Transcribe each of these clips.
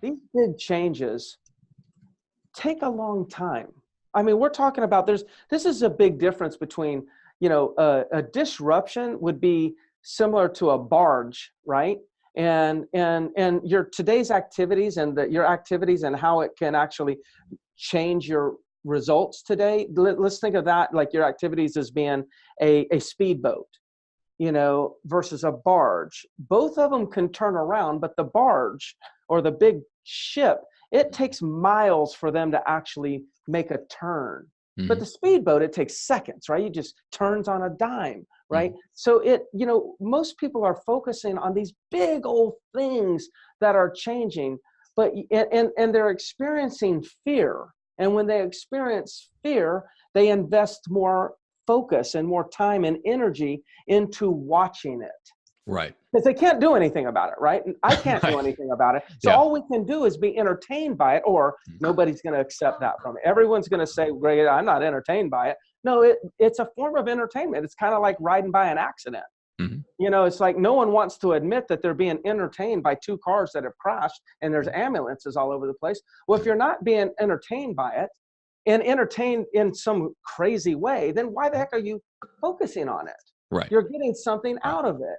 these big changes take a long time. I mean, we're talking about this is a big difference between, a disruption would be similar to a barge, right? And your today's activities and your activities and how it can actually change your results today. Let's think of that like your activities as being a speedboat, versus a barge. Both of them can turn around, but the barge or the big ship, it takes miles for them to actually make a turn. But the speedboat, it takes seconds, right? It just turns on a dime, right? So most people are focusing on these big old things that are changing, but and they're experiencing fear. And when they experience fear, they invest more focus and more time and energy into watching it. Right. Because they can't do anything about it, right? And I can't do Right. anything about it. So Yeah. all we can do is be entertained by it, or nobody's going to accept that from it. Everyone's going to say, "Greg, I'm not entertained by it." No, it's a form of entertainment. It's kind of like riding by an accident. It's like no one wants to admit that they're being entertained by two cars that have crashed and there's ambulances all over the place. Well, if you're not being entertained by it and entertained in some crazy way, then why the heck are you focusing on it? Right. You're getting something out of it.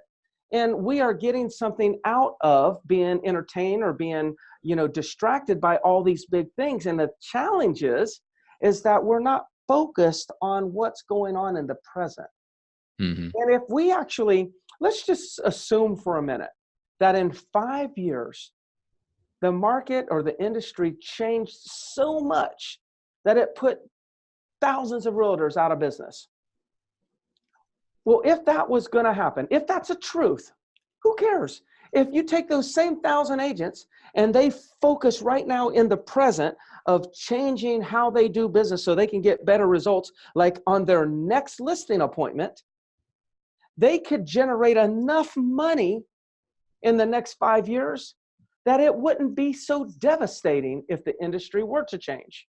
And we are getting something out of being entertained or being, distracted by all these big things. And the challenge is that we're not focused on what's going on in the present. And if we actually, let's just assume for a minute that in 5 years, the market or the industry changed so much that it put thousands of realtors out of business. Well, if that was going to happen, if that's a truth, who cares? If you take those same 1,000 agents and they focus right now in the present of changing how they do business so they can get better results, like on their next listing appointment, they could generate enough money in the next 5 years that it wouldn't be so devastating if the industry were to change.